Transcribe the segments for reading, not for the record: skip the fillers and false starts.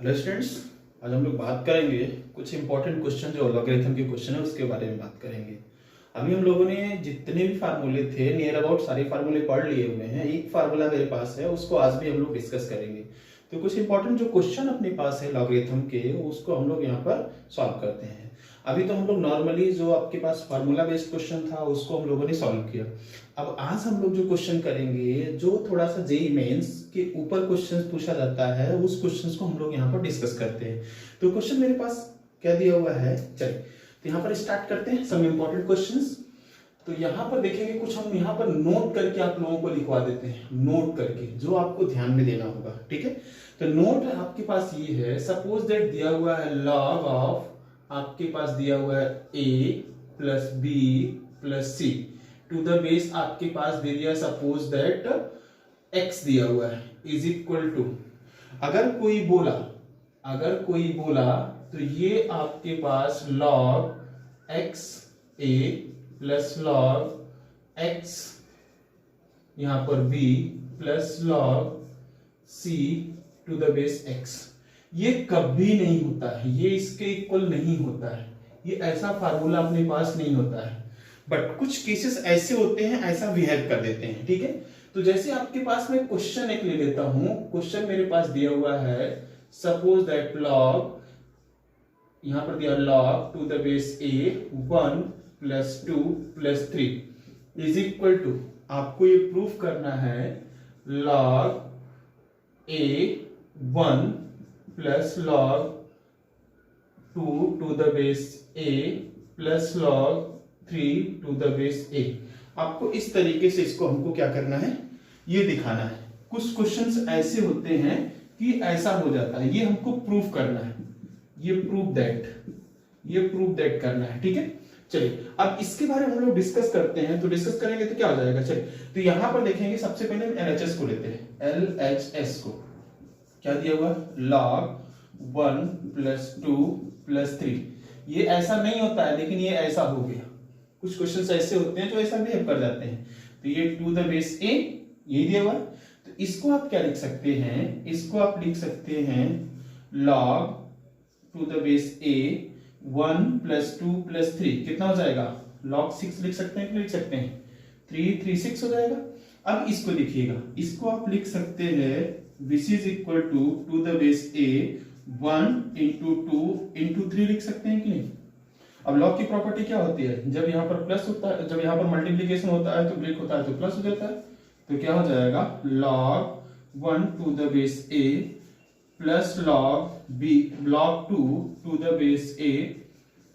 Hello students, आज हम लोग बात करेंगे कुछ इंपॉर्टेंट क्वेश्चन जो लॉगरिथम के क्वेश्चन है उसके बारे में बात करेंगे। अभी हम लोगों ने जितने भी फार्मूले थे नियर अबाउट सारे फार्मूले पढ़ लिए हुए हैं। एक फार्मूला मेरे पास है, उसको आज भी हम लोग डिस्कस करेंगे। तो कुछ इंपॉर्टेंट जो क्वेश्चन अपने पास है लॉगरिथम के, उसको हम लोग यहाँ पर सॉल्व करते हैं। अभी तो हम लोग नॉर्मली जो आपके पास फार्मूला बेस्ड क्वेश्चन था उसको हम लोगों ने सॉल्व किया। अब आज हम लोग जो क्वेश्चन करेंगे जो थोड़ा सा जेईई मेंस के ऊपर क्वेश्चन पूछा जाता है, उस क्वेश्चन को हम लोग यहाँ पर डिस्कस करते हैं। तो क्वेश्चन मेरे पास क्या दिया हुआ है, चलिए तो यहाँ पर स्टार्ट करते हैं सम इंपॉर्टेंट क्वेश्चंस। तो यहाँ पर देखेंगे कुछ हम यहाँ पर नोट करके आप लोगों को लिखवा देते हैं, नोट करके जो आपको ध्यान में देना होगा। ठीक है, तो नोट आपके पास ये है, सपोज दैट दिया हुआ है लॉग ऑफ, आपके पास दिया हुआ है a plus B plus C to the base आपके पास दे दिया सपोज दैट x दिया हुआ है इज इक्वल टू, अगर कोई बोला तो ये आपके पास log x a plus log x यहां पर b plus log c to the base x, ये कभी नहीं होता है, ये इसके इक्वल नहीं होता है, ये ऐसा फार्मूला अपने पास नहीं होता है। बट कुछ केसेस ऐसे होते हैं, ऐसा बिहेव कर देते हैं। ठीक है, तो जैसे आपके पास में क्वेश्चन एक ले लेता हूं। क्वेश्चन मेरे पास दिया हुआ है सपोज दैट लॉग, यहां पर दिया log to the base a 1 plus 2 plus 3 is equal to, आपको ये प्रूफ करना है log a 1 plus log 2 to the base a plus log 3 to the base a। आपको इस तरीके से इसको हमको क्या करना है, ये दिखाना है। कुछ क्वेश्चंस ऐसे होते हैं कि ऐसा हो जाता है, ये हमको प्रूफ करना है, ये प्रूफ दैट करना है। ठीक है, चलिए अब इसके बारे में हम लोग डिस्कस करते हैं। तो डिस्कस करेंगे तो क्या हो जाएगा, चलिए तो यहां पर देखेंगे सबसे पहले हम LHS को लेते हैं। LHS को क्या दिया हुआ, log 1 प्लस 2 प्लस 3। ये ऐसा नहीं होता है, लेकिन ये ऐसा हो गया। कुछ क्वेश्चंस ऐसे होते हैं जो ऐसा बिहेव कर जाते हैं। तो ये टू द बेस a ये दिया हुआ, तो इसको आप क्या लिख सकते हैं, इसको आप लिख सकते हैं log to the base a 1 plus 2 plus 3 कितना हो जाएगा, log 6 लिख सकते हैं कि लिख सकते हैं 3 6 हो जाएगा। अब इसको लिखिएगा, इसको आप लिख सकते हैं which is equal to the base a 1 into 2 into 3 लिख सकते हैं कि नहीं। अब लॉग की प्रॉपर्टी क्या होती है, जब यहाँ पर प्लस होता है, जब यहाँ पर मल्टीप्लिकेशन होता है तो ब्रेक होता है तो प्लस हो जाता है। तो क्या हो जाएगा log 1 to the base a plus log b log 2 to the base a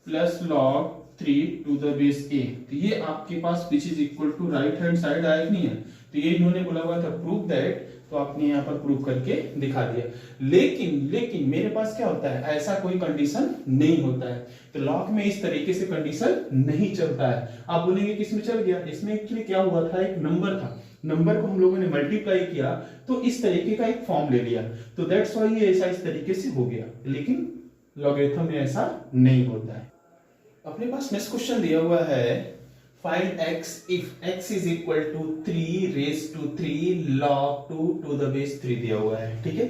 plus log 3 to the base a। तो ये आपके पास which is equal to right hand side आया नहीं है, तो ये इन्होंने बोला हुआ था प्रूव दैट, तो आपने यहाँ पर प्रूव करके दिखा दिया। लेकिन मेरे पास क्या होता है, ऐसा कोई कंडीशन नहीं होता है। तो लॉग में इस तरीके से कंडीशन नहीं चलता है। आप बोलेंगे किसमें चल गया, इसमें एक्चुअली क्या हुआ था, एक नंबर था, नंबर को हम लोगों ने मल्टीप्लाई किया तो इस तरीके का एक फॉर्म ले लिया, तो दैट्स व्हाई ये ऐसा इस तरीके से हो गया। लेकिन लॉगरिथम में ऐसा नहीं होता है। अपने पास नेक्स्ट क्वेश्चन दिया हुआ है, find x if x is equal to 3 raised to 3 log 2 to the base 3 दिया हुआ है। ठीक है,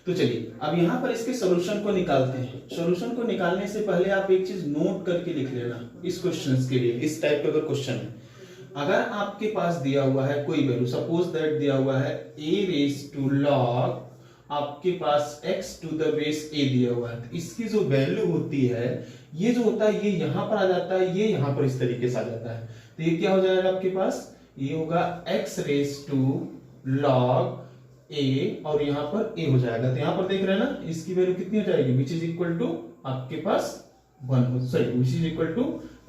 तो चलिए अब यहाँ पर इसके सॉल्यूशन को निकालते हैं। सॉल्यूशन को निकालने से पहले आप एक चीज नोट करके लिख लेना इस क्वेश्चंस के लिए। इस टाइप का अगर क्वेश्चन है, अगर आपके पास दिया हुआ है कोई वैल्यू, सपोज दैट दिया हुआ है a raised to log, आपके पास x to the base a दिया हुआ है, तो इसकी जो वैल्यू होती है, ये जो होता है ये यहां पर आ जाता है, ये यहां पर इस तरीके से आ जाता है। तो ये क्या हो जाएगा आपके पास, ये होगा x raise to log a और यहां पर a हो जाएगा। तो यहां पर देख रहे हैं ना, इसकी वैल्यू कितनी हो जाएगी, विच इज इक्वल टू आपके पास 1, sorry which is equal to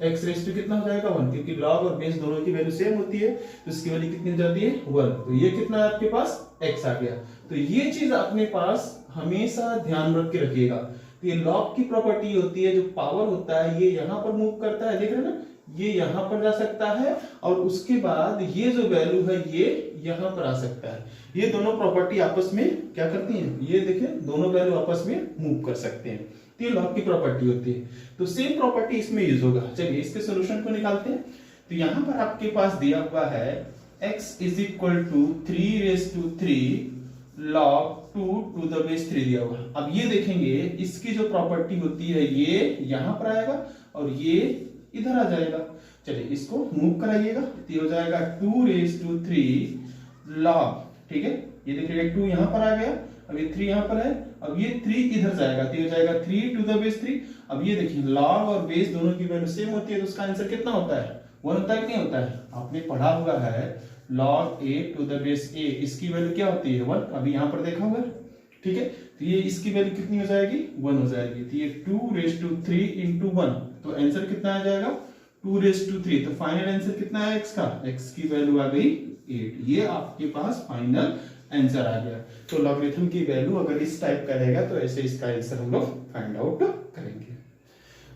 x raise to कितना हो जाएगा 1, क्योंकि log और बेस दोनों की वैल्यू सेम होती है, तो इसकी वैल्यू कितनी हो जाती है 1। तो ये कितना है आपके पास x आ गया। तो ये चीज अपने पास हमेशा ध्यान रख के रखिएगा। तो ये लॉग की प्रॉपर्टी होती है, जो पावर होता है ये यहां पर मूव करता है, देख रहे हैं ना, ये यहां पर जा सकता है और उसके बाद ये जो वैल्यू है ये यहां पर आ सकता है। ये दोनों प्रॉपर्टी आपस में क्या करती हैं, ये देखिए दोनों वैल्यू आपस में मूव कर सकते हैं। तो ये लॉग की प्रॉपर्टी होती है, तो सेम प्रॉपर्टी इसमें यूज होगा। चलिए इसके सॉल्यूशन को निकालते हैं। तो यहां पर आपके पास दिया हुआ है x is equal to 3 raise to 3 log 2 to the base 3 दिया हुआ। अब ये देखेंगे इसकी जो प्रॉपर्टी होती है ये यहां पर आएगा और ये इधर आ जाएगा। चलिए इसको मूव कराइएगा तो ये हो जाएगा 2 रेज टू 3 लॉग, ठीक है, ये देखिए 2 यहां पर आ गया, अब ये 3 यहां पर है, अब ये 3 इधर जाएगा तो ये हो जाएगा 3 टू द बेस 3। अब ये देखिए लॉग और बेस दोनों की वैल्यू सेम होती है तो उसका आंसर कितना होता है, 1 होता है कि नहीं होता है। आपने पढ़ा हुआ है log a to the base a, इसकी वैल्यू क्या होती है 1, अभी यहां पर देखा हुआ है, ठीक है। तो ये इसकी वैल्यू कितनी हो जाएगी 1 हो जाएगी, तो ये 2 रेज टू 3 इंटू 1, तो आंसर कितना आ जाएगा 2 रेज टू 3। तो फाइनल आंसर कितना है x का, x की वैल्यू आ गई 8। ये आपके पास फाइनल आंसर आ गया। तो लॉगरिथम की वैल्यू अगर इस टाइप का रहेगा तो ऐसे इसका आंसर हम लोग फाइंड आउट करेंगे।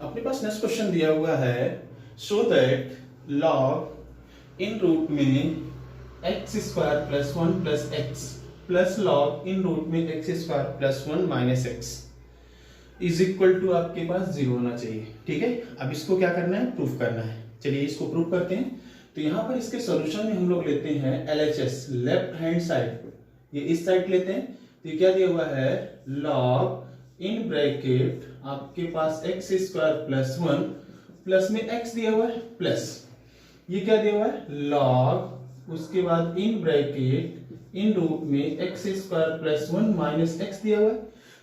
अपने पास नेक्स्ट क्वेश्चन दिया हुआ है, show that log in root में x square plus 1 plus x plus log in root में x square plus 1 minus x is equal to आपके पास 0 होना चाहिए, ठीक है। अब इसको क्या करना है, प्रूफ करना है। चलिए इसको प्रूफ करते हैं। तो यहां पर इसके सॉल्यूशन में हम लोग लेते हैं LHS, लेफ्ट हैंड साइड, ये इस साइड लेते हैं। तो ये क्या दिया हुआ है, लॉग इन ब्रैकेट आपके पास एक्स स्क्वायर प्लस 1 प्लस में एक्स दिया हुआ है प्लस ये क्या दिया हुआ है लॉग, उसके बाद इन ब्रैकेट इन रूट में x square plus 1 minus x दिया हुआ है।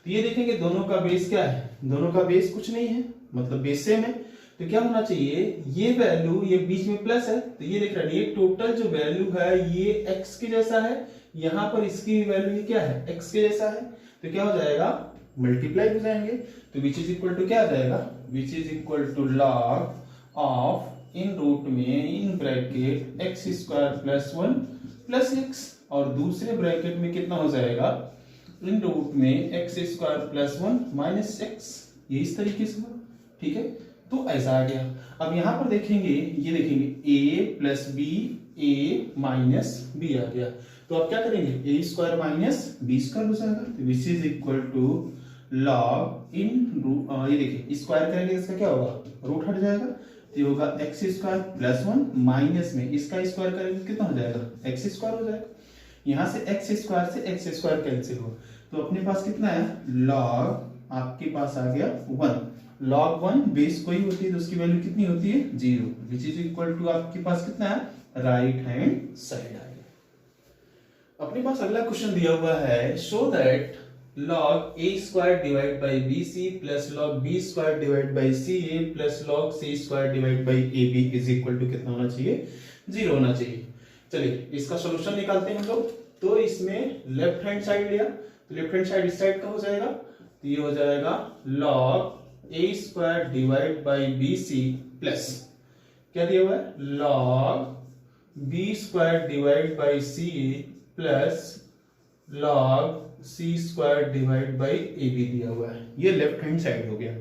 तो ये देखेंगे दोनों का बेस क्या है, दोनों का बेस कुछ नहीं है, मतलब बेस सेम है। तो क्या होना चाहिए, ये वैल्यू ये बीच में प्लस है तो ये देख रहे हैं ये टोटल जो वैल्यू है ये एक्स के जैसा है, यहां पर इसकी वैल्यू क्या है एक्स के जैसा है। तो क्या हो जाएगा, मल्टीप्लाई हो जाएंगे। तो विच इज इक्वल टू क्या आ जाएगा, which is equal to log of in root में in bracket x square plus 1 plus x, और दूसरे ब्रैकेट में कितना हो जाएगा, इन रूट में x square plus 1 minus x, ये इस तरीके से, ठीक है। तो ऐसा आ गया। अब यहां पर देखेंगे, ये देखेंगे a plus b a minus b आ गया। तो अब क्या करेंगे, a square minus b square हो जाएगा। तो which is equal to log in ये देखिए स्क्वायर करेंगे इसका क्या होगा, रूट हट जाएगा, तो ये होगा एक्स स्क्वायर प्लस 1 माइनस में इसका स्क्वायर करेंगे कितना हो जाएगा, एक्स स्क्वायर हो जाएगा। यहां से एक्स स्क्वायर से एक्स स्क्वायर कैंसिल हो, तो अपने पास कितना है, लॉग आपके पास आ गया 1, log 1 बेस कोई होती है तो उसकी वैल्यू कितनी होती है 0, विच इज इक्वल टू आपके पास कितना है, राइट हैंड साइड आ गया। अपने पास अगला क्वेश्चन दिया हुआ है, show that log a square divide by bc plus log b square divide by ca plus log c square divide by ab is equal to कितना होना चाहिए, 0 होना चाहिए। चलिए इसका सॉल्यूशन निकालते हैं हम लोग। तो इसमें लेफ्ट हैंड साइड लिया, तो लेफ्ट हैंड साइड इस साइड का हो जाएगा, तो ये हो जाएगा log a square divide by B C plus क्या दिया हुआ है, log b square divide by C plus log c square divide by A B दिया हुआ है। ये लेफ्ट हैंड साइड हो गया।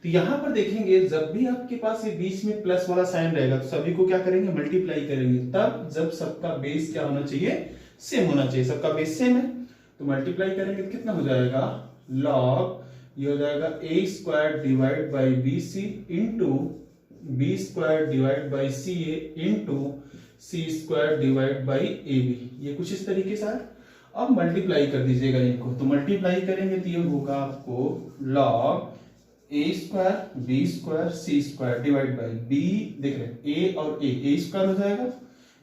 तो यहां पर देखेंगे जब भी आपके पास ये बीच में प्लस वाला साइन रहेगा तो सभी को क्या करेंगे, मल्टीप्लाई करेंगे, तब जब सबका बेस क्या होना चाहिए, सेम होना चाहिए। सबका बेस सेम है तो मल्टीप्लाई करेंगे तो कितना हो जाएगा, log ये हो जाएगा a square divide by B C into B square divide by C A into C square divide by A B, ये कुछ इस तरीके से है। अब मल्टीप्लाई कर दीजिएगा इनको, तो मल्टीप्लाई करेंगे तो ये होगा आपको log a square B square C square divide by B, देख रहे हैं a और a स्क्वायर हो जाएगा,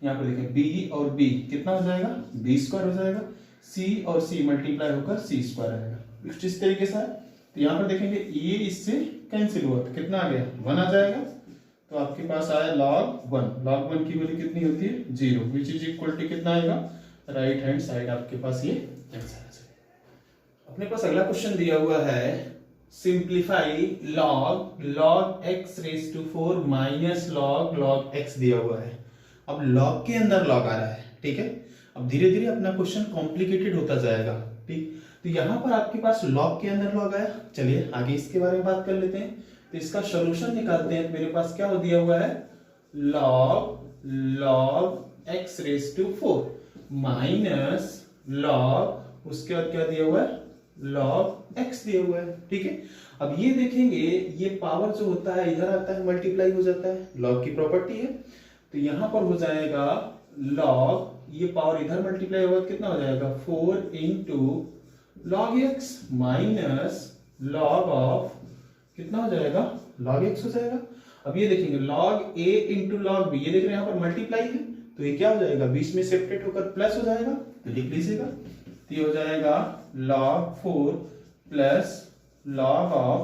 यहाँ पर देखें b और b कितना हो जाएगा, b स्क्वायर हो जाएगा, c और c मल्टीप्लाई होकर c स्क्वायर आएगा, कुछ इस तरीके से है। तो यहाँ पर देखेंगे ये इससे कैंसिल हुआ तो कितना आ गया, 1 आ जाएगा। तो आपके पास आया log 1, log 1 की वैल्यू कितनी होती है 0, विच इज इक्वल टू कितना आएगा, राइट हैंड साइड आपके पास ये आंसर आ जाएगा। अपने पास अगला क्वेश्चन दिया हुआ है, simplify log x raise to 4 minus log x दिया हुआ है। अब log के अंदर log आ रहा है, ठीक है। अब धीरे धीरे अपना क्वेश्चन कॉम्प्लिकेटेड होता जाएगा, ठीक। तो यहां पर आपके पास log के अंदर log आया। चलिए आगे इसके बारे में बात कर लेते हैं। तो इसका सॉल्यूशन निकालते हैं। तो मेरे पास क्या हो दिया हुआ है, log x raise to 4 minus log, उसके बाद क्या दिया हुआ है, log x दिया हुआ है, ठीक है। अब ये देखेंगे ये पावर जो होता है इधर आता है, मल्टीप्लाई हो जाता है, log की प्रॉपर्टी है। तो यहां पर हो जाएगा log, ये पावर इधर मल्टीप्लाई होगा कितना हो जाएगा, 4 into log x minus log of कितना हो जाएगा, log x हो जाएगा। अब ये देखेंगे log a into log b, ये देख रहे हैं यहाँ पर मल्टीप्लाई है, तो ये क्या हो जाएगा, बीच में सेपरेट होकर प्लस हो जाएगा, तो लिख लीजिएगा। तो ये हो जाएगा log 4 plus log of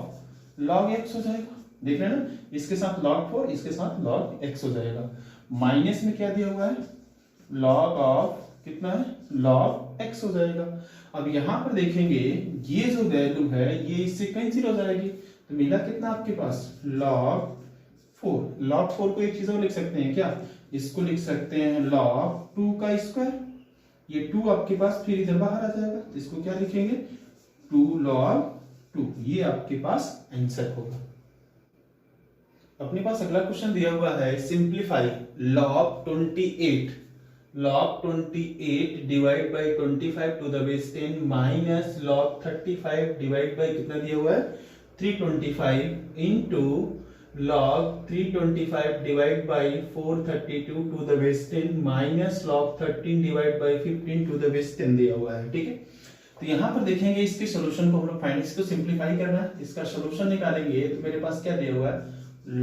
log x हो जाएगा। देख रहे हैं ना, इसके साथ log 4, इसके साथ log x हो जाएगा। माइनस में क्या दिया हुआ है, log ऑफ कितना है, log x हो जाएगा। अब यहां पर देखेंगे ये जो वैल्यू है ये इससे कैंसिल हो जाएगी, तो मिला कितना आपके पास, log 4। log 4 को एक चीज और लिख सकते हैं क्या, इसको लिख सकते हैं log 2 का स्क्वायर। ये 2 आपके पास फिर इधर बाहर आ जाएगा, तो इसको क्या लिखेंगे, 2 log 2। ये आपके पास आंसर होगा। अपने पास अगला क्वेश्चन दिया हुआ है, simplify log 28 divide by 25 to the base 10 minus log 35 divide by कितना दिया हुआ है, 325 into log 325 divide by 432 to the base 10 minus log 13 divide by 15 to the base 10 दिया हुआ है। ठीक है, तो यहां पर देखेंगे इसके सॉल्यूशन को हम लोग फाइंड, इसको सिंप्लीफाई करना है, इसका सॉल्यूशन निकालेंगे। तो मेरे पास क्या दिया हुआ है,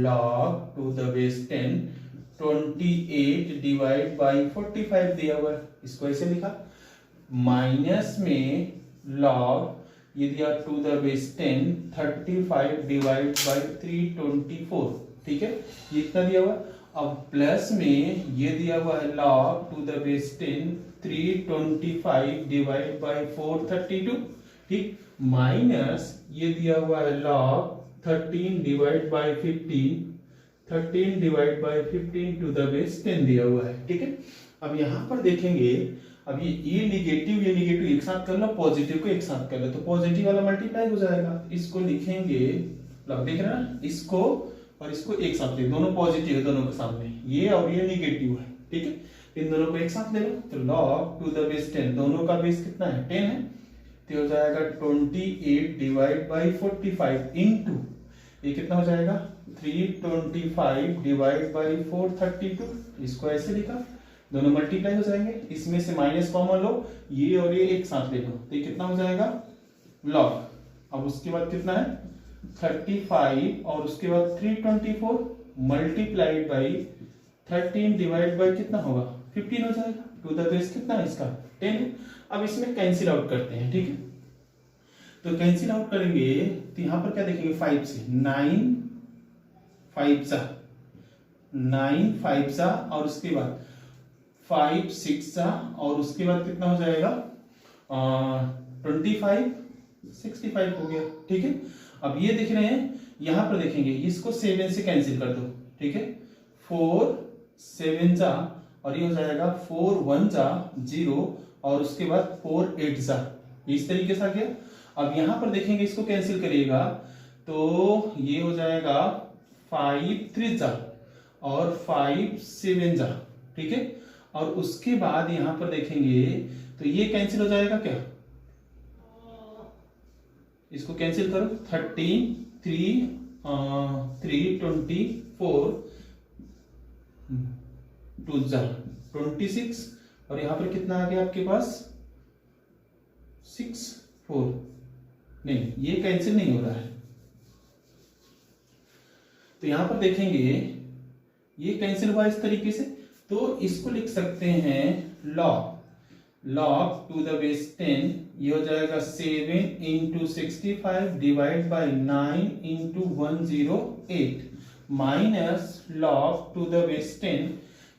log to the base 10 28 divide by 45 दिया हुआ है, इसको ऐसे लिखा। माइनस में log ये दिया to the base 10 35 divide by 324। ठीक है, ये इतना दिया हुआ। अब प्लस में ये दिया हुआ है log to the base 10 325 divide by 432। ठीक, माइनस ये दिया हुआ है log 13 divide by 15 13 divide by 15 to the base 10 दिया हुआ है। ठीक है, अब यहां पर देखेंगे, अब ये नेगेटिव एक साथ कर लो, पॉजिटिव को एक साथ कर लो, तो पॉजिटिव वाला मल्टीप्लाई हो जाएगा। इसको लिखेंगे, देख रहे हैं, इसको और इसको एक साथ ले, दोनों पॉजिटिव है दोनों के सामने, ये और ये नेगेटिव है। ठीक है, इन दोनों को एक साथ ले लो, तो log टू द बेस 10, दोनों का बेस कितना है, 10 है, तो हो जाएगा 28 डिवाइड बाई 45 इंटू ये कितना हो जाएगा, 325 डिवाइड बाई 432। इसको ऐसे लिखा, दोनों मल्टीप्लाई हो जाएंगे, इसमें से माइनस कॉमन लो, ये और ये एक साथ ले लो, तो ये कितना हो जाएगा, log। अब उसके बाद कितना है, 35 और उसके बाद 324 मल्टीप्लाइड बाई 13 डिवाइड बाई कितना होगा, 15 हो जाएगा। टू द बेस कितना है इसका, 10। अब इसमें कैंसिल आउट करते हैं। ठीक है, तो कैंसिल आउट करेंगे तो यहां पर क्या देखेंगे, 5 से 9 5 सा और उसके बाद 5 6 सा और उसके बाद कितना हो जाएगा, 25 65 हो गया। ठीक है, अब ये देख रहे हैं, यहां पर देखेंगे इसको 7 से कैंसिल कर दो। ठीक है, 4 7 जा और ये हो जाएगा 4 1 जा 0 और उसके बाद 4 8 जा, इस तरीके से आ गया। अब यहां पर देखेंगे, इसको कैंसिल करिएगा तो ये हो जाएगा 5 3 जा और 5 7 जा। ठीक है, और उसके बाद यहां पर देखेंगे तो ये कैंसिल हो जाएगा क्या, इसको कैंसिल करो, 13 3 24 2 जा 26 और यहां पर कितना आ गया आपके पास, 6 4, नहीं ये कैंसिल नहीं हो रहा है, तो यहां पर देखेंगे ये कैंसिल हुआ इस तरीके से, तो इसको लिख सकते हैं log टू द बेस 10, ये हो जाएगा 7 into 65 divide by 9 into 108 minus log to the base 10,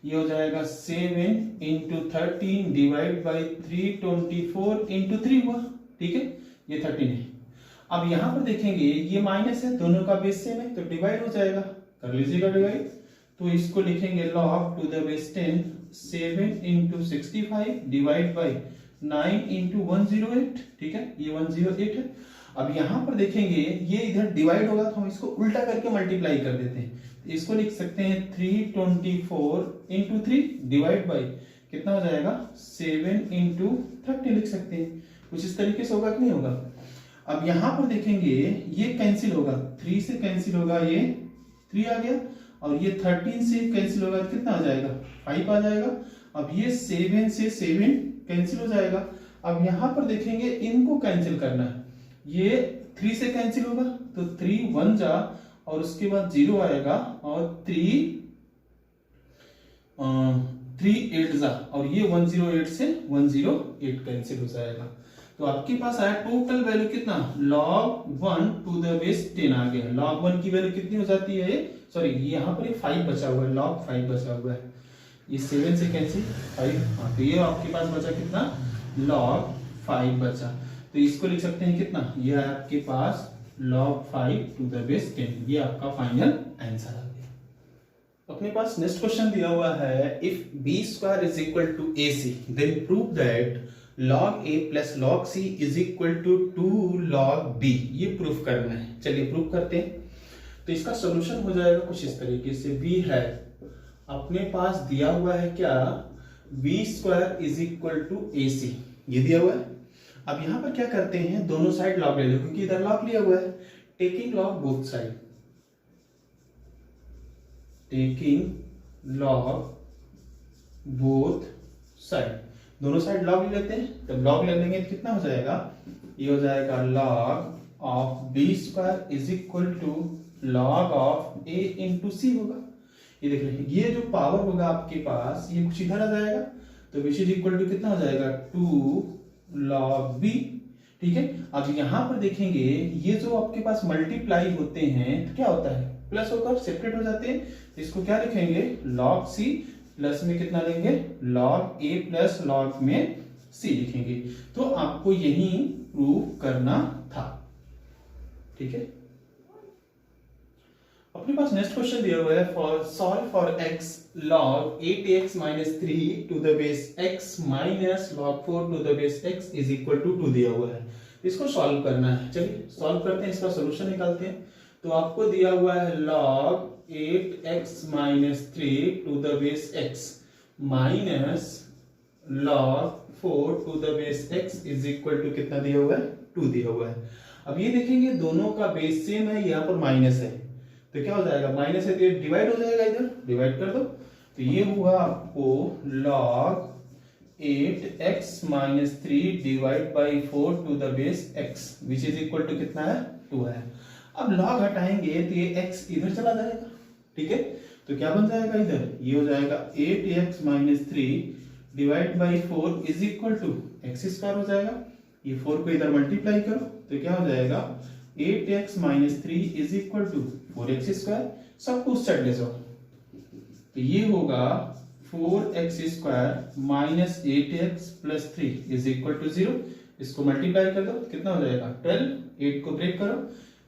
ये हो जाएगा 7 इंटू 13 डिवाइड बाई 324 इंटू 3 हुआ। ठीक है, ये 13 है। अब यहां पर देखेंगे ये माइनस है, दोनों का बेस सेम है, तो डिवाइड हो जाएगा, कर लीजिएगा डिवाइड। तो इसको लिखेंगे log to the base 10 7 into 65 divide by 9 into 108। ठीक है, ये 108 है। अब यहां पर देखेंगे ये इधर डिवाइड होगा तो हम इसको उल्टा करके मल्टीप्लाई कर देते हैं, इसको लिख सकते हैं 324 इंटू 3 डिवाइड बाई कितना हो जाएगा, 7 इंटू 30 लिख सकते हैं। कुछ इस तरीके से होगा कि नहीं होगा। अब यहां पर देखेंगे ये कैंसिल होगा, 3 से कैंसिल होगा, ये 3 आ गया और ये 13 से कैंसिल होगा, कितना आ जाएगा, 5 आ जाएगा। अब ये 7 से 7 कैंसिल हो जाएगा। अब यहां पर देखेंगे इनको कैंसिल करना है, ये 3 से कैंसिल होगा तो 3 1 जा और उसके बाद 0 आएगा और 3 8 जा और ये 108 से 108 कैंसिल हो जाएगा। तो आपके पास आया टोटल वैल्यू कितना, log 1 टू द बेस 10 आ गया। log 1 की वैल्यू कितनी हो जाती है, सॉरी यहाँ पर 5 बचा हुआ है, log 5 बचा हुआ है, ये 7 से कैंसिल 5, हाँ तो ये आपके पास बचा कितना, log 5 बचा। तो इसको लिख सकते हैं कितना, ये है आपके पास log 5 टू द बेस 10, ये आपका फाइनल आंसर आ गया। अपने पास नेक्स्ट क्वेश्चन दिया हुआ है, if B square is equal to A C then prove that log a plus log c is equal to 2 log b, ये प्रूफ करना है। चलिए प्रूफ करते हैं। तो इसका सॉल्यूशन हो जाएगा कुछ इस तरीके से, b है अपने पास दिया हुआ है क्या, b square is equal to A c, ये दिया हुआ है। अब यहां पर क्या करते हैं, दोनों साइड log ले लो क्योंकि इधर log लिया हुआ है, taking log both side, taking log both side, दोनों साइड log ले लेते हैं। जब log ले लेंगे तो कितना हो जाएगा, ये हो जाएगा log of b square is equal to log of a into c होगा। ये देख रहे हैं, ये जो पावर होगा आपके पास ये कुछ इधर आ जाएगा तो विच इज इक्वल टू कितना हो जाएगा 2 log b, ठीक है। अब यहां पर देखेंगे ये जो आपके पास मल्टीप्लाई होते हैं तो क्या होता है, प्लस होकर सेपरेट हो जाते हैं, तो इसको क्या लिखेंगे log c, प्लस में कितना लेंगे log a प्लस log में c लिखेंगे। तो आपको यही प्रूव करना था, ठीक है। अपने पास नेक्स्ट क्वेश्चन दिया हुआ है, for solve for x log 8x minus 3 to the base x minus log 4 to the base x is equal to 2 दिया हुआ है, इसको सॉल्व करना है। चलिए सॉल्व करते हैं, इसका सॉल्यूशन निकालते हैं। तो आपको दिया हुआ है log 8x minus 3 to the base x minus log 4 to the base x is equal to कितना दिया हुआ है, 2 दिया हुआ है। अब ये देखेंगे दोनों का बेस सेम है, यहाँ पर माइनस है तो क्या हो जाएगा, माइनस है तो ये डिवाइड हो जाएगा, इधर डिवाइड कर दो। तो ये हुआ आपको log 8x minus 3 divide by 4 to the base x which is equal to कितना है, 2 है। अब log हटाएंगे तो ये x इधर चला जाएगा, ठीक है। तो क्या बन जाएगा इधर, ये हो जाएगा 8x minus 3 divide by 4 is equal to x square हो जाएगा। ये 4 को इधर मल्टीप्लाई करो तो क्या हो जाएगा 8x minus 3 is equal to 4x square, सबको उस साइड ले जाओ तो ये होगा 4x square minus 8x plus 3 is equal to 0। इसको मल्टीप्लाई कर दो कितना हो जाएगा 12, 8 को ब्रेक करो,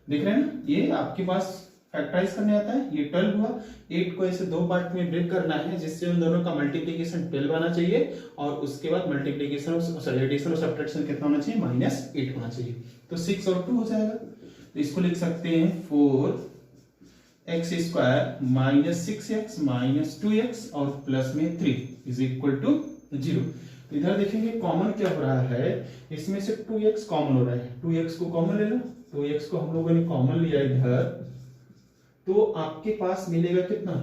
देख रहे हैं ना, ये आपके पास फैक्टराइज करने आता है, ये 12 हुआ, 8 को ऐसे दो पार्ट में ब्रेक करना है जिससे उन दोनों का मल्टीप्लिकेशन 12 आना चाहिए और उसके बाद मल्टीप्लिकेशन सॉरी एडिशन और सब्ट्रैक्शन कितना होना चाहिए, -8 होना चाहिए। तो 6 और 2 हो जाएगा, तो इसको लिख सकते हैं 4x square minus 6x minus 2x और प्लस में 3 इज इक्वल टू 0। तो इधर देखेंगे कॉमन क्या हो रहा है, इसमें से 2x कॉमन हो रहा है, 2x को कॉमन ले लो, 2x को हम लोगों ने कॉमन लिया इधर, तो आपके पास मिलेगा कितना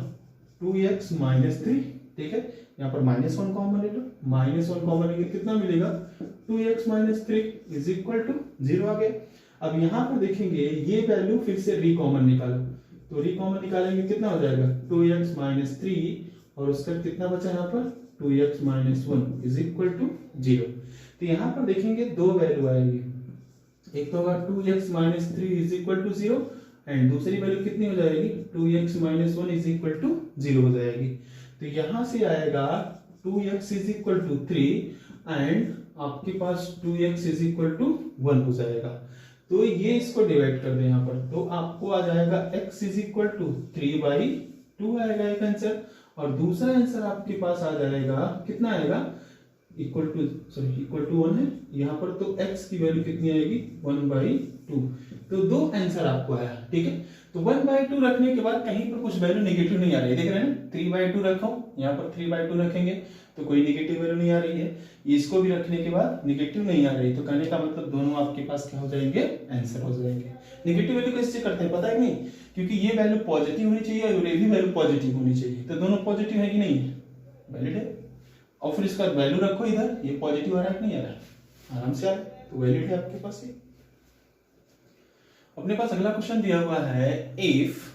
2x माइनस 3, ठीक है। यहाँ पर -1 कॉमन ले लो, -1 कॉमन लेके कितना मिलेगा 2x minus 3 is equal to 0 आ गया। अब यहाँ पर देखेंगे ये वैल्यू फिर से रीकॉमन निकालो, तो रीकॉमन निकालेंगे कितना हो जाएगा 2x माइनस 3 और उसका कितना बचा यहाँ पर 2x minus 1 is equal to 0। तो यहाँ पर देखेंगे दो वैल्यू आएगी, एक तो होगा 2x minus 3 is equal to 0 and दूसरी वैल्यू कितनी हो जाएगी 2x minus 1 is equal to 0 हो जाएगी। तो यहां से आएगा 2x is equal to 3 and आपके पास 2x इज इक्वल टू 1 हो जाएगा। तो ये इसको डिवाइड कर दे यहाँ पर, तो आपको आ जाएगा x इज इक्वल टू 3/2 आएगा एक आंसर, और दूसरा आंसर आपके पास आ जाएगा कितना आएगा इक्वल टू 1 है यहाँ पर, तो x की वैल्यू कितनी आएगी 1/2। तो दो आंसर आपको आया, ठीक है। तो 1/2 रखने के बाद कहीं पर कुछ वैल्यू नेगेटिव नहीं आ रही है, देख रहे हैं ना, 3/2 रखो, यहाँ पर 3/2 रखेंगे तो कोई नेगेटिव वैल्यू नहीं आ रही है, इसको भी रखने के बाद नेगेटिव नहीं आ रही, तो कहने का मतलब दोनों आपके पास क्या हो जाएंगे आंसर हो जाएंगे। नेगेटिव वैल्यू कैसे करते हैं पता है नहीं, क्योंकि ये वैल्यू पॉजिटिव होनी चाहिए और ये भी वैल्यू पॉजिटिव होनी चाहिए, तो दोनों पॉजिटिव है कि नहीं, वैलिड है। और फिर इसका वैल्यू रखो इधर, ये पॉजिटिव आ रहा है कि नहीं आ रहा है, आराम से आ रहा है, तो वैलिड है आपके पास ये। अपने पास अगला क्वेश्चन दिया हुआ है, if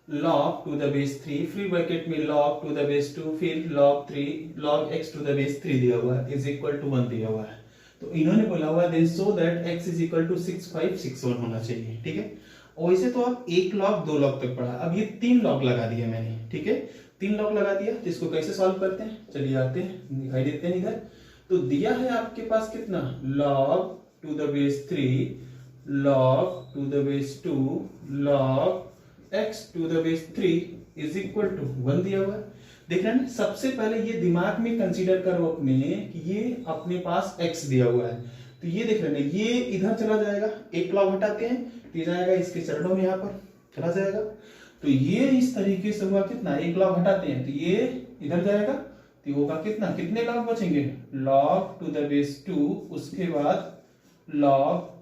log to the base 3 free bracket में log टू द बेस 2 फिर log x to the base 3 दिया हुआ है इज इक्वल टू 1 दिया हुआ है। तो इन्होंने बोला हुआ then so that x is equal to 6561 होना चाहिए, ठीक है। और वैसे तो आप 1 log 2 log तक पढ़ा, अब ये 3 log लगा दिया मैंने, ठीक है। 3 log लगा दिया, तो इसको कैसे सॉल्व करते हैं, चलिए आते हैं, दिखाई देते हैं इधर। तो दिया है आपके पास कितना, log to the base 3 log to the base 2 log x to the base 3 is equal to 1 दिया हुआ है। देख रहे हैं, सबसे पहले ये दिमाग में कंसीडर करो अपने कि ये अपने पास x दिया हुआ है, तो ये देख रहे हैं ये इधर चला जाएगा, 1 log हटाते हैं तो ये जाएगा इसके चरणों में, यहाँ पर चला जाएगा। तो ये इस तरीके से हुआ कितना, 1 log हटाते हैं तो ये इधर जाएगा, तो होगा कितना, कितने log बचेंगे, log टू द बेस 2 उसके बाद log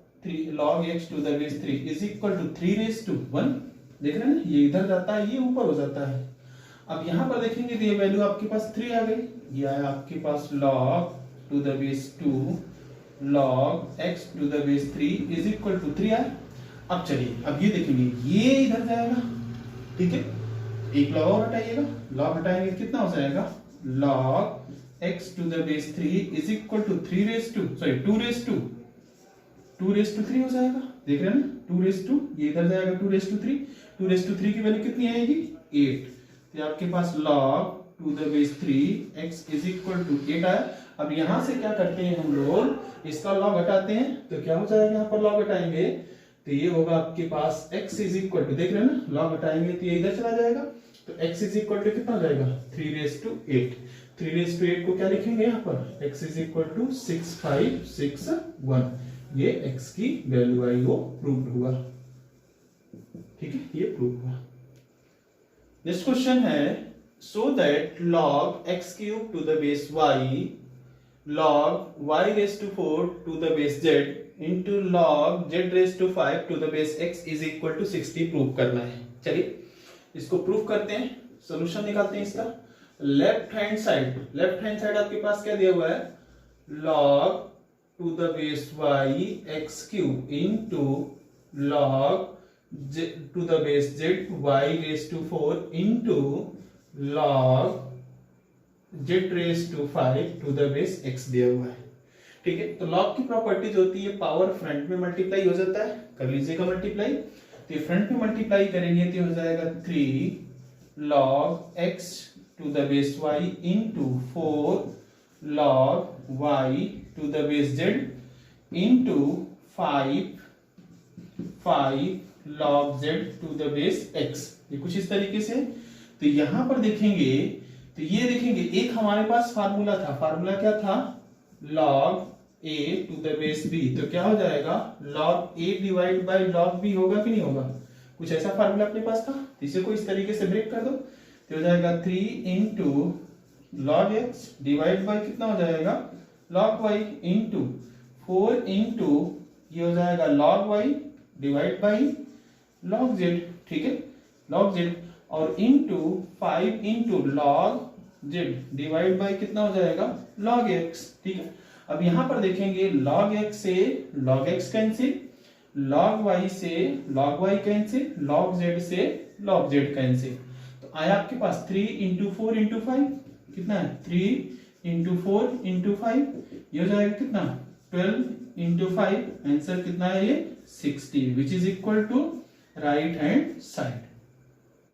x to the base 3 is equal to 3 raise to 1। देख रहे हैं ना, ये इधर जाता है, ये ऊपर हो जाता है। अब यहां पर देखेंगे तो ये वैल्यू आपके पास 3 आ गई, ये आया आपके पास log to the base 2 log x to the base 3 is equal to 3 आया। अब चलिए अब ये देखेंगे, ये इधर जाएगा, ठीक है, 1 log और हटाइएगा, log हटाएंगे कितना हो जाएगा, log x to the base 3 is equal to 2 raise to 3 हो जाएगा। देख रहे हैं ना, 2 रेज टू, ये इधर जाएगा 2 रेज टू 3, 2 रेज टू 3 की वैल्यू कितनी आएगी, 8। तो आपके पास log to the base 3 x is equal to 8 आया। अब यहां से क्या करते हैं हम लोग, इसका log हटाते हैं तो क्या हो जाएगा, यहाँ पर log हटाएंगे तो ये होगा आपके पास x इज इक्वल टू, देख रहे हैं ना, log हटाएंगे तो ये इधर चला जाएगा, तो x इज इक्वल टू कितना हो जाएगा, 3 रेज टू 8। 3 रेज टू 8 को क्या लिखेंगे यहाँ पर, x इज इक्वल टू 6561, ये x की वैल्यू आई, वो प्रूव हुआ, ठीक है, ये प्रूव हुआ। नेक्स्ट क्वेश्चन है, so that log x cube to the base y log y raise to 4 to the base z into log z raise to 5 to the base x is equal to 60 prove करना है। चलिए इसको prove करते हैं, solution निकालते हैं इसका। Left hand side आपके पास क्या दिया हुआ है, log to the base y x cube into log to the base z y raise to 4 into log z raise to 5 to the base x दिया हुआ है, ठीक है। तो log की प्रॉपर्टीज होती है, पावर फ्रंट में मल्टीप्लाई हो जाता है, कर लीजिएगा मल्टीप्लाई, तो फ्रंट में मल्टीप्लाई करेंगे तो हो जाएगा 3 log x to the base y into 4 log y to the base z into 5 log z to the base x, ये कुछ इस तरीके से। तो यहां पर देखेंगे तो ये देखेंगे, एक हमारे पास फार्मूला था, फार्मूला क्या था, log a to the base b, तो क्या हो जाएगा, log a divide by log b होगा कि नहीं होगा, कुछ ऐसा फार्मूला अपने पास था। इसे को इस तरीके से ब्रेक कर दो तो हो जाएगा 3 into log x divide by कितना हो जाएगा, log y इंटू 4 इंटू ये हो जाएगा log y divide by log z, ठीक है, log z, और into 5 into log z divide by कितना हो जाएगा, log x, ठीक है। अब यहां पर देखेंगे log x से log x cancel, log y से log y cancel, log z से log z कैंसिल, तो आया आपके पास 3 इंटू 4 इंटू 5 कितना है, 3 इंटू 4 इंटू 5, ये हो जाएगा कितना, 12 इंटू 5, आंसर कितना है ये 60, which is equal to right hand side.